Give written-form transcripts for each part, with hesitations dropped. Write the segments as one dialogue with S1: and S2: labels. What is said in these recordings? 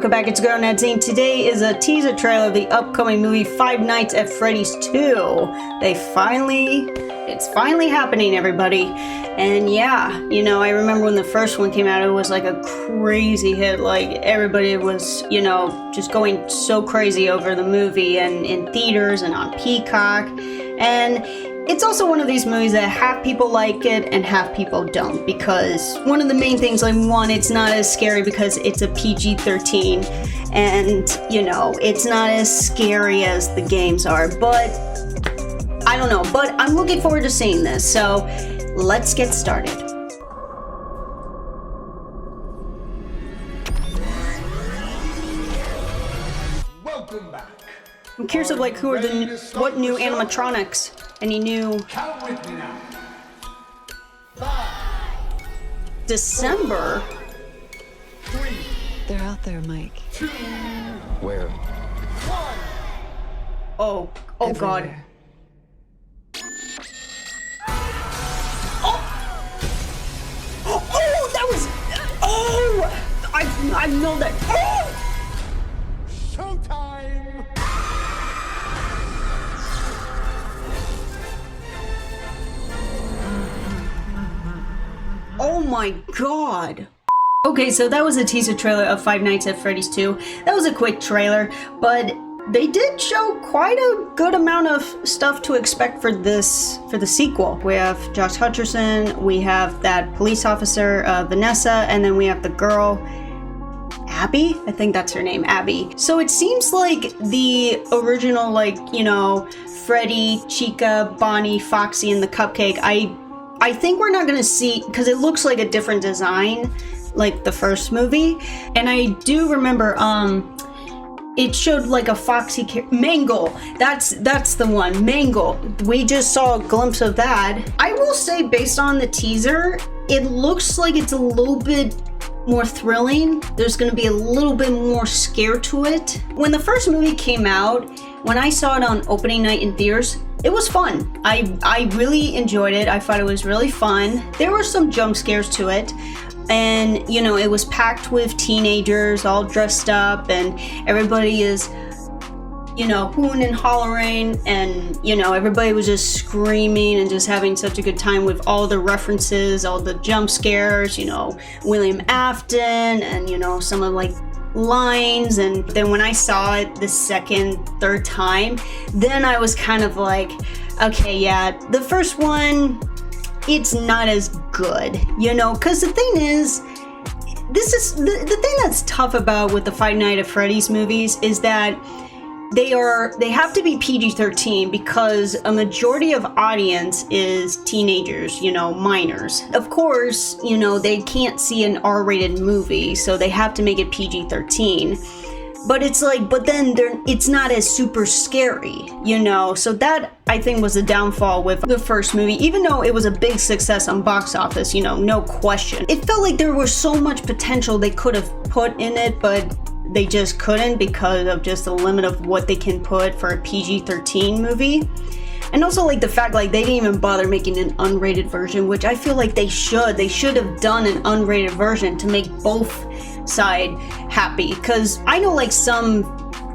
S1: welcome back. It's Girl Nadzine. Today is a teaser trailer of the upcoming movie Five Nights at Freddy's 2. It's finally happening, everybody. And yeah, you know, I remember when the first one came out, it was like a crazy hit. Like, everybody was, you know, just going so crazy over the movie and in theaters and on Peacock. And it's also one of these movies that half people like it and half people don't, because one of the main things, like, one, it's not as scary because it's a PG-13, and, you know, it's not as scary as the games are, but I don't know, but I'm looking forward to seeing this, so let's get started.
S2: Welcome back.
S1: I'm curious of, like, what new animatronics, any new...
S2: Count with me now. 5,
S1: December?
S2: 3,
S3: They're out there, Mike.
S2: 2,
S4: Where?
S2: 1.
S1: Oh God.
S3: Everywhere.
S1: Oh, that was... Oh! I know that... Oh!
S2: Showtime.
S1: Oh my God. Okay, so that was a teaser trailer of Five Nights at Freddy's 2. That was a quick trailer, but they did show quite a good amount of stuff to expect for the sequel. We have Josh Hutcherson, we have that police officer, Vanessa, and then we have the girl, Abby? I think that's her name, Abby. So it seems like the original, like, you know, Freddy, Chica, Bonnie, Foxy, and the Cupcake, I think we're not gonna see, because it looks like a different design, like the first movie. And I do remember, it showed like a Foxy Mangle. That's the one, Mangle. We just saw a glimpse of that. I will say, based on the teaser, it looks like it's a little bit more thrilling. There's gonna be a little bit more scare to it. When the first movie came out, when I saw it on opening night in theaters, it was fun. I really enjoyed it. I thought it was really fun. There were some jump scares to it. And, you know, it was packed with teenagers all dressed up, and everybody is, you know, hooting and hollering, and, you know, everybody was just screaming and just having such a good time with all the references, all the jump scares, you know, William Afton, and, you know, some of, like, lines. And then when I saw it the second, third time, then I was kind of like, okay, yeah, the first one, it's not as good, you know, because the thing is, this is the thing that's tough about with the Five Nights at Freddy's movies is that they have to be PG-13 because a majority of audience is teenagers, you know, minors. Of course, you know, they can't see an R-rated movie, so they have to make it PG-13. But it's like, but then it's not as super scary, you know? So that, I think, was the downfall with the first movie. Even though it was a big success on box office, you know, no question. It felt like there was so much potential they could have put in it, but they just couldn't because of just the limit of what they can put for a PG-13 movie. And also, like, the fact, like, they didn't even bother making an unrated version, which I feel like they should. They should have done an unrated version to make both side happy, because I know, like, some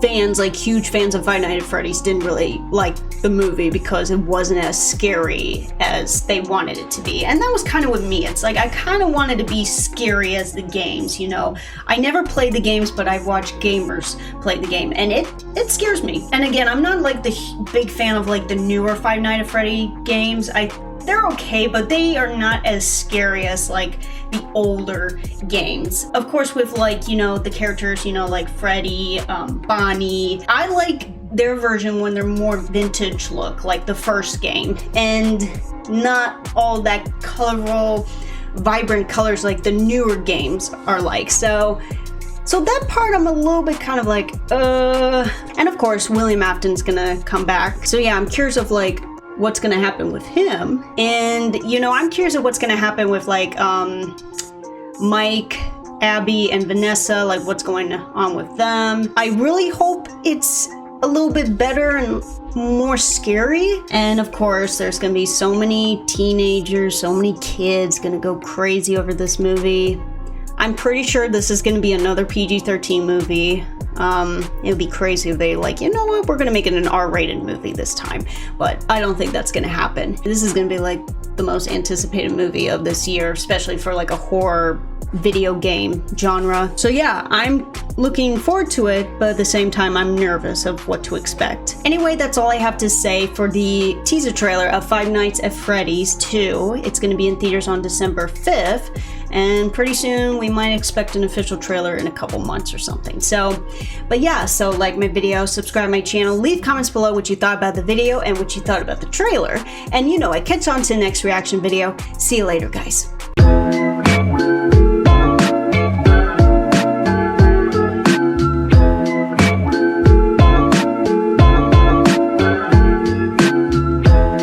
S1: fans, like huge fans of Five Nights at Freddy's, didn't really like the movie because it wasn't as scary as they wanted it to be. And that was kind of with me. It's like I kind of wanted to be scary as the games, you know. I never played the games, but I've watched gamers play the game, and it scares me. And again, I'm not like the big fan of like the newer Five Nights at Freddy games. They're okay, but they are not as scary as like the older games. Of course, with like, you know, the characters, you know, like Freddy, Bonnie. I like their version when they're more vintage look, like the first game, and not all that colorful, vibrant colors like the newer games are like. So that part I'm a little bit kind of like, And of course, William Afton's gonna come back. So yeah, I'm curious of like, what's gonna happen with him. And, you know, I'm curious of what's gonna happen with like Mike, Abby, and Vanessa, like what's going on with them. I really hope it's a little bit better and more scary. And of course, there's gonna be so many teenagers, so many kids gonna go crazy over this movie. I'm pretty sure this is going to be another PG-13 movie. It would be crazy if they like, you know what, we're going to make it an R-rated movie this time. But I don't think that's going to happen. This is going to be like the most anticipated movie of this year, especially for like a horror video game genre. So yeah, I'm looking forward to it, but at the same time, I'm nervous of what to expect. Anyway, that's all I have to say for the teaser trailer of Five Nights at Freddy's 2. It's going to be in theaters on December 5th, and pretty soon we might expect an official trailer in a couple months or something. So, but yeah, so like my video, subscribe to my channel, leave comments below what you thought about the video and what you thought about the trailer. And you know, I catch on to the next reaction video. See you later, guys.